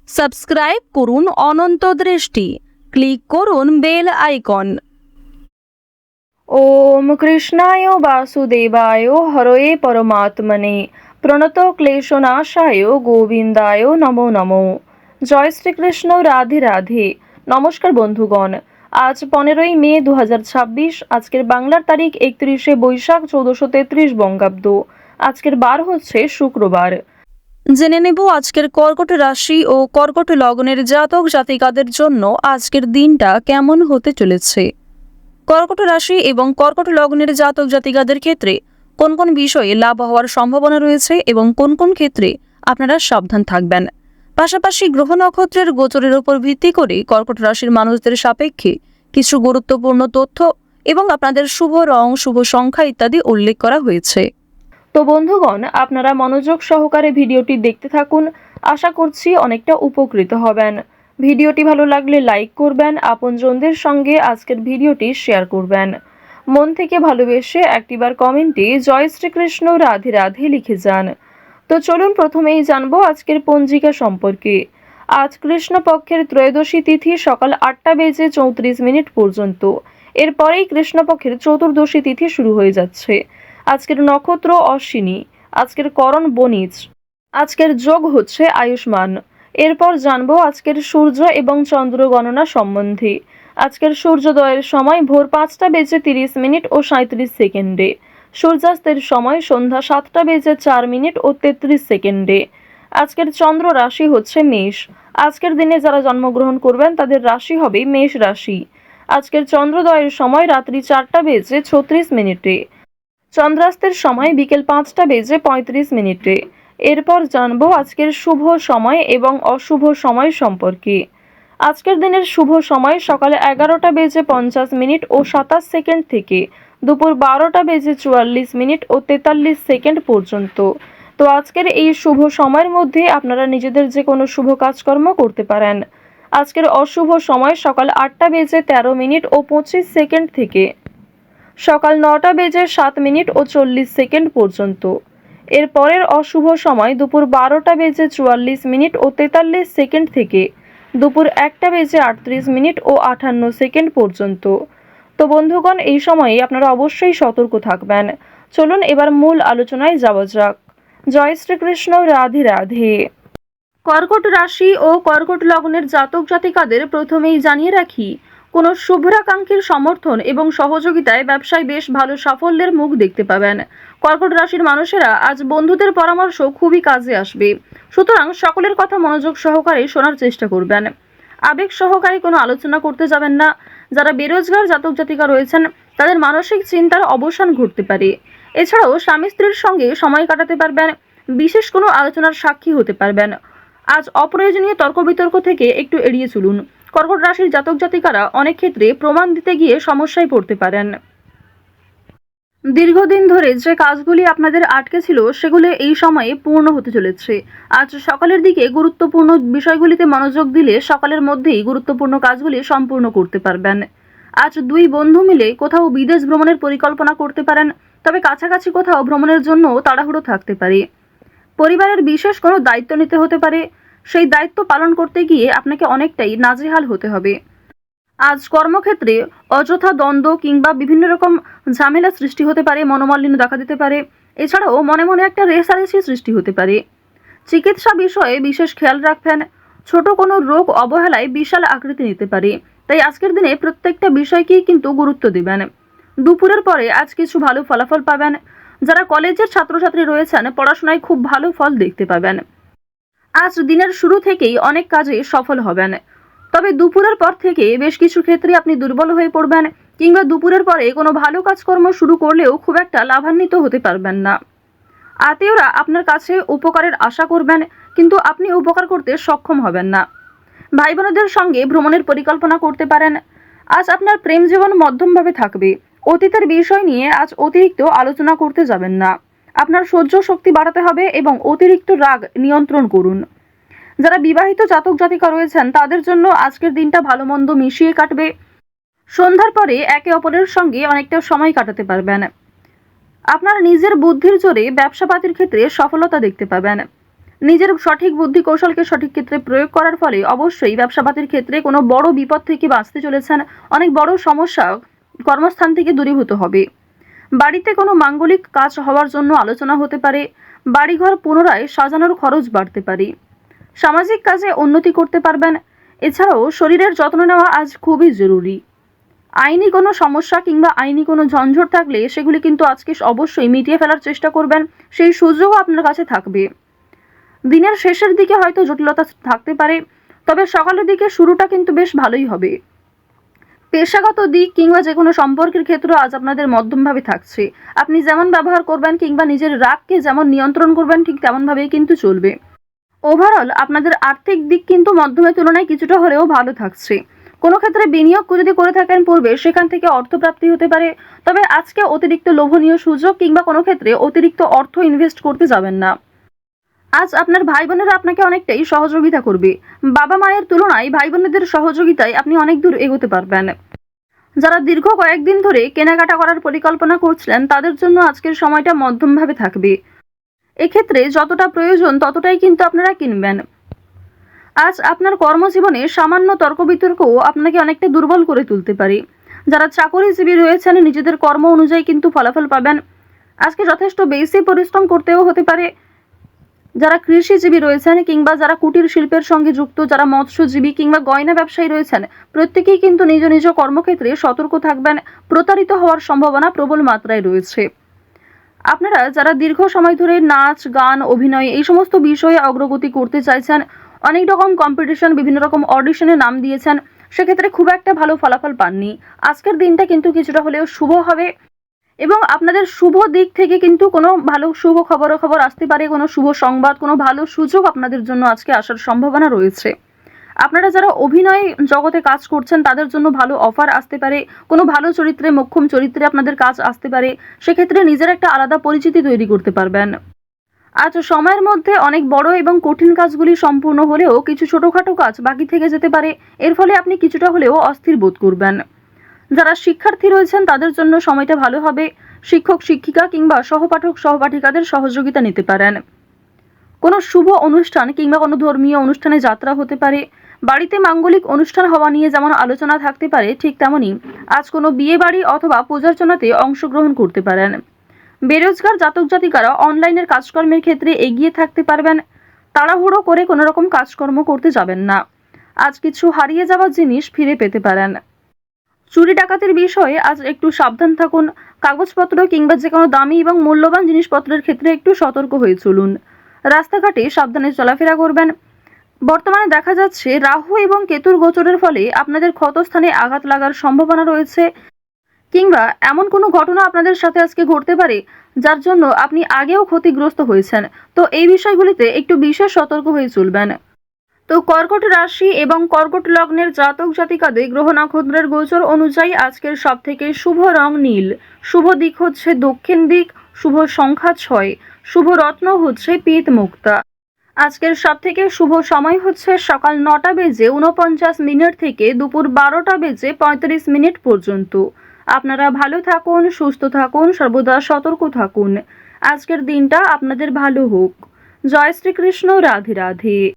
Subscribe করুন অনন্ত দৃষ্টি, click করুন বেল আইকন। ওম কৃষ্ণায় বাসুদেবায় হরয়ে পরমাত্মনে প্রণত ক্লেশনাশায় গোবিন্দায় নমো নমো। জয় শ্রীকৃষ্ণ, রাধে রাধে। নমস্কার বন্ধুগণ, আজ 15ই মে 2026। আজকের বাংলার তারিখ 31শে বৈশাখ 1433 বঙ্গাব্দ। আজকের বার হচ্ছে শুক্রবার। জেনে নেব আজকের কর্কট রাশি ও কর্কট লগ্নের জাতক জাতিকাদের জন্য আজকের দিনটা কেমন হতে চলেছে। কর্কট রাশি এবং কর্কট লগ্নের জাতক জাতিকাদের ক্ষেত্রে কোন কোন বিষয়ে লাভ হওয়ার সম্ভাবনা রয়েছে এবং কোন কোন ক্ষেত্রে আপনারা সাবধান থাকবেন। পাশাপাশি গ্রহ নক্ষত্রের গোচরের উপর ভিত্তি করে কর্কট রাশির মানুষদের সাপেক্ষে কিছু গুরুত্বপূর্ণ তথ্য এবং আপনাদের শুভ রং, শুভ সংখ্যা ইত্যাদি উল্লেখ করা হয়েছে। তো বন্ধুগণ, আপনারা মনোযোগ সহকারে ভিডিওটি দেখতে থাকুন। আশা করছি অনেকটা উপকৃত হবেন। ভিডিওটি ভালো লাগলে লাইক করবেন, আপনজনদের সঙ্গে আজকের ভিডিওটি শেয়ার করবেন। মন থেকে ভালোবেসে একটিবার কমেন্টে জয় শ্রীকৃষ্ণ, রাধে রাধে লিখে যান। তো চলুন প্রথমেই জানবো আজকের পঞ্জিকা সম্পর্কে। আজ কৃষ্ণপক্ষের ত্রয়োদশী তিথি সকাল 8:34 পর্যন্ত। এরপরেই কৃষ্ণপক্ষের চতুর্দশী তিথি শুরু হয়ে যাচ্ছে। আজকের নক্ষত্র অশ্বিনী, আজকের করণ বণিজ, আজকের যোগ হচ্ছে আয়ুষ্মান। এরপর জানবো আজকের সূর্য এবং চন্দ্র গণনা সম্বন্ধে। আজকের সূর্যোদয়ের সময় ভোর 5:30 ও 37 সূর্যাস্তের সময় সন্ধ্যা 7:04 ও 33 আজকের চন্দ্র রাশি হচ্ছে মেষ। আজকের দিনে যারা জন্মগ্রহণ করবেন তাদের রাশি হবে মেষ রাশি। আজকের চন্দ্রোদয়ের সময় রাত্রি 4:36 চন্দ্রাস্তের সময় বিকেল 5:35। এরপর জানবো আজকের শুভ সময় এবং অশুভ সময় সম্পর্কে। আজকের দিনের শুভ সময় সকালে 11:50 ও 27 থেকে দুপুর 12:44 ও 43 পর্যন্ত। তো আজকের এই শুভ সময়ের মধ্যে আপনারা নিজেদের যে কোনো শুভ কাজকর্ম করতে পারেন। আজকের অশুভ সময় সকাল 8:13 ও 25 থেকে সকাল 9:07 ও 40 পর্যন্ত। এর পরের অশুভ সময় দুপুর 12:44 ও 43 থেকে দুপুর 1:38 ও 58 পর্যন্ত। তো বন্ধুগণ, এই সময়ে আপনারা অবশ্যই সতর্ক থাকবেন। চলুন এবার মূল আলোচনায় যাওয়া যাক। জয় শ্রীকৃষ্ণ, রাধে রাধে। কর্কট রাশি ও কর্কট লগ্নের জাতক জাতিকাদের প্রথমেই জানিয়ে রাখি, কোনো শুভ্রাকাঙ্ক্ষীর সমর্থন এবং সহযোগিতায় ব্যবসায় বেশ ভালো সাফল্যের মুখ দেখতে পাবেন। কর্কট রাশির মানুষেরা আজ বন্ধুদের পরামর্শ খুবই কাজে আসবে, সুতরাং সকলের কথা মনোযোগ সহকারে শোনার চেষ্টা করবেন। আবেগ সহকারে কোনো আলোচনা করতে যাবেন না। যারা বেরোজগার জাতক জাতিকা রয়েছেন তাদের মানসিক চিন্তার অবসান ঘটতে পারে। এছাড়াও স্বামী স্ত্রীর সঙ্গে সময় কাটাতে পারবেন, বিশেষ কোনো আলোচনার সাক্ষী হতে পারবেন। আজ অপ্রয়োজনীয় তর্ক বিতর্ক থেকে একটু এড়িয়ে চলুন। কর্কট রাশির জাতক জাতিকারা অনেক ক্ষেত্রে প্রমাণ দিতে গিয়ে সমস্যায় পড়তে পারেন। দীর্ঘদিন ধরে যে কাজগুলি আপনাদের আটকে ছিল সেগুলো এই সময়ে পূর্ণ হতে চলেছে। আজ সকালের দিকে গুরুত্বপূর্ণ বিষয়গুলিতে মনোযোগ দিলে সকালের মধ্যেই গুরুত্বপূর্ণ কাজগুলি সম্পূর্ণ করতে পারবেন। আজ দুই বন্ধু মিলে কোথাও বিদেশ ভ্রমণের পরিকল্পনা করতে পারেন, তবে কাছাকাছি কোথাও ভ্রমণের জন্য তাড়াহুড়ো থাকতে পারে। পরিবারের বিশেষ কোনো দায়িত্ব নিতে হতে পারে, সেই দায়িত্ব পালন করতে গিয়ে আপনাকে অনেকটাই নাজেহাল হতে হবে। আজ কর্মক্ষেত্রে অযথা দ্বন্দ্ব কিংবা বিভিন্ন রকম ঝামেলা সৃষ্টি হতে পারে, মনোমালিন্য দেখা দিতে পারে। এছাড়াও মনে মনে একটা রেষারেষি সৃষ্টি হতে পারে। চিকিৎসা বিষয়ে বিশেষ খেয়াল রাখবেন। ছোট কোনো রোগ অবহেলায় বিশাল আকৃতি নিতে পারে, তাই আজকের দিনে প্রত্যেকটা বিষয়কেই কিন্তু গুরুত্ব দিবেন। দুপুরের পরে আজ কিছু ভালো ফলাফল পাবেন। যারা কলেজের ছাত্রছাত্রী রয়েছেন পড়াশোনায় খুব ভালো ফল দেখতে পাবেন। আজ দিনের শুরু থেকেই অনেক কাজে সফল হবেন, তবে দুপুরের পর থেকে বেশ কিছু ক্ষেত্রে আপনি দুর্বল হয়ে পড়বেন, কিংবা দুপুরের পরে কোনো ভালো কাজকর্ম শুরু করলেও খুব একটা লাভান্বিত হতে পারবেন না। আত্মীয়রা আপনার কাছে উপকারের আশা করবেন, কিন্তু আপনি উপকার করতে সক্ষম হবেন না। ভাই বোনদের সঙ্গে ভ্রমণের পরিকল্পনা করতে পারেন। আজ আপনার প্রেম জীবন মধ্যমভাবে থাকবে। অতীতের বিষয় নিয়ে আজ অতিরিক্ত আলোচনা করতে যাবেন না। আপনার সহ্য শক্তি বাড়াতে হবে এবং অতিরিক্ত রাগ নিয়ন্ত্রণ করুন। যারা বিবাহিত জাতক জাতিকা রয়েছেন তাদের জন্য আজকের দিনটা ভালো মন্দ মিশিয়ে কাটবে। সন্ধ্যার পরে একে অপরের সঙ্গে অনেকটা সময় কাটাতে পারবেন। আপনার নিজের বুদ্ধির জোরে ব্যবসাপাতির ক্ষেত্রে সফলতা দেখতে পাবেন। নিজের সঠিক বুদ্ধি কৌশলকে সঠিক ক্ষেত্রে প্রয়োগ করার ফলে অবশ্যই ব্যবসাপাতির ক্ষেত্রে কোনো বড় বিপদ থেকে বাঁচতে চলেছেন। অনেক বড় সমস্যা কর্মস্থান থেকে দূরীভূত হবে। বাড়িতে কোনো মাঙ্গলিক কাজ হওয়ার জন্য আলোচনা হতে পারে। বাড়িঘর পুনরায় সাজানোর খরচ বাড়তে পারে। সামাজিক কাজে উন্নতি করতে পারবেন। এছাড়াও শরীরের যত্ন নেওয়া আজ খুবই জরুরি। আইনি কোনো সমস্যা কিংবা আইনি কোনো ঝঞ্ঝট থাকলে সেগুলি কিন্তু আজকে অবশ্যই মিটিয়ে ফেলার চেষ্টা করবেন। সেই সুযোগও আপনার কাছে থাকবে। দিনের শেষের দিকে হয়তো জটিলতা থাকতে পারে, তবে সকালের দিকে শুরুটা কিন্তু বেশ ভালোই হবে। পেশাগত দিক কিংবা যে কোনো সম্পর্কের ক্ষেত্র আজ আপনাদের মধ্যমভাবে থাকছে। আপনি যেমন ব্যবহার করবেন কিংবা নিজের রাগকে যেমন নিয়ন্ত্রণ করবেন ঠিক তেমনভাবেই কিন্তু চলবে। ওভারঅল আপনাদের আর্থিক দিক কিন্তু মধ্যমের তুলনায় কিছুটা হলেও ভালো থাকছে। কোনো ক্ষেত্রে বিনিয়োগ যদি করে থাকেন পূর্বে, সেখান থেকে অর্থপ্রাপ্তি হতে পারে। তবে আজকে অতিরিক্ত লোভনীয় সুযোগ কিংবা কোনো ক্ষেত্রে অতিরিক্ত অর্থ ইনভেস্ট করতে যাবেন না। আজ আপনার ভাই বোনেরা আপনাকে অনেকটাই সহযোগিতা করবে। বাবা মায়ের তুলনায় ভাই বোনেদের সহযোগিতায় আপনি অনেক দূর এগোতে পারবেন। যারা দীর্ঘ কয়েকদিন ধরে কেনাকাটা করার পরিকল্পনা করছিলেন তাদের জন্য আজকের সময়টা মধ্যমভাবে থাকবে। এক্ষেত্রে যতটা প্রয়োজন ততটাই কিন্তু আপনারা কিনবেন। আজ আপনার কর্মজীবনে সামান্য তর্ক বিতর্কও আপনাকে অনেকটা দুর্বল করে তুলতে পারে। যারা চাকরিজীবী রয়েছেন নিজেদের কর্ম অনুযায়ী কিন্তু ফলাফল পাবেন। আজকে যথেষ্ট বেশি পরিশ্রম করতেও হতে পারে। যারা কৃষিজীবী রয়েছেন কিংবা যারা কুটির শিল্পের সঙ্গে যুক্ত, যারা মৎস্যজীবী কিংবা গয়না ব্যবসায়ী রয়েছেন, প্রত্যেকেই কিন্তু নিজ নিজ কর্মক্ষেত্রে সতর্ক থাকবেন। প্রতারিত হওয়ার সম্ভাবনা প্রবল মাত্রায় রয়েছে। আপনারা যারা দীর্ঘ সময় ধরে নাচ, গান, অভিনয় এই সমস্ত বিষয়ে অগ্রগতি করতে চাইছেন, অনেক রকম কম্পিটিশন, বিভিন্ন রকম অডিশনে নাম দিয়েছেন, সেক্ষেত্রে খুব একটা ভালো ফলাফল পাননি। আজকের দিনটা কিন্তু কিছুটা হলেও শুভ হবে এবং আপনাদের শুভ দিক থেকে কিন্তু কোনো ভালো শুভ খবর আসতে পারে। কোনো শুভ সংবাদ, কোনো ভালো সুযোগ আপনাদের জন্য আজকে আসার সম্ভাবনা রয়েছে। আপনারা যারা অভিনয় জগতে কাজ করছেন তাদের জন্য ভালো অফার আসতে পারে। কোনো ভালো চরিত্রে, মোক্ষম চরিত্রে আপনাদের কাজ আসতে পারে। সেক্ষেত্রে নিজের একটা আলাদা পরিচিতি তৈরি করতে পারবেন। আজ সময়ের মধ্যে অনেক বড় এবং কঠিন কাজগুলি সম্পূর্ণ হলেও কিছু ছোটখাটো কাজ বাকি থেকে যেতে পারে। এর ফলে আপনি কিছুটা হলেও অস্থির বোধ করবেন। যারা শিক্ষার্থী রয়েছেন তাদের জন্য সময়টা ভালো হবে। শিক্ষক, শিক্ষিকা কিংবা সহপাঠক, সহপাঠিকাদের সহযোগিতা নিতে পারেন। কোনো শুভ অনুষ্ঠান কিংবা কোনো ধর্মীয় অনুষ্ঠানে যাত্রা হতে পারে। বাড়িতে মাঙ্গলিক অনুষ্ঠান হওয়া নিয়ে যেমন আলোচনা থাকতে পারে, ঠিক তেমনি আজ কোনো বিয়ে বাড়ি অথবা পূজার্চনাতে অংশগ্রহণ করতে পারেন। বেরোজগার জাতক জাতিকারা অনলাইনের কাজকর্মের ক্ষেত্রে এগিয়ে থাকতে পারবেন। তাড়াহুড়ো করে কোনো রকম কাজকর্ম করতে যাবেন না। আজ কিছু হারিয়ে যাওয়া জিনিস ফিরে পেতে পারেন। চুরি ডাকাতির বিষয়ে আজ একটু সাবধান থাকুন। কাগজপত্র কিংবা যে কোনো দামি এবং মূল্যবান জিনিসপত্রের ক্ষেত্রে একটু সতর্ক হয়ে চলুন। রাস্তাঘাটে সাবধানে চলাফেরা করবেন। বর্তমানে দেখা যাচ্ছে রাহু এবং কেতুর গোচরের ফলে আপনাদের ক্ষতস্থানে আঘাত লাগার সম্ভাবনা রয়েছে কিংবা এমন কোনো ঘটনা আপনাদের সাথে আজকে ঘটতে পারে যার জন্য আপনি আগেও ক্ষতিগ্রস্ত হয়েছেন। তো এই বিষয়গুলিতে একটু বিশেষ সতর্ক হয়ে চলবেন। তো কর্কট রাশি এবং কর্কট লগ্নের জাতক জাতিকাদের গ্রহ নক্ষত্রের গোচর অনুযায়ী আজকের সবথেকে শুভ রং নীল, শুভ দিক হচ্ছে দক্ষিণ দিক, শুভ সংখ্যা 6, শুভ রত্ন হচ্ছে পিত মুক্তা। আজকের সবথেকে শুভ সময় হচ্ছে সকাল 9:49 থেকে দুপুর 12:35 পর্যন্ত। আপনারা ভালো থাকুন, সুস্থ থাকুন, সর্বদা সতর্ক থাকুন। আজকের দিনটা আপনাদের ভালো হোক। জয় শ্রীকৃষ্ণ। রাধে রাধে।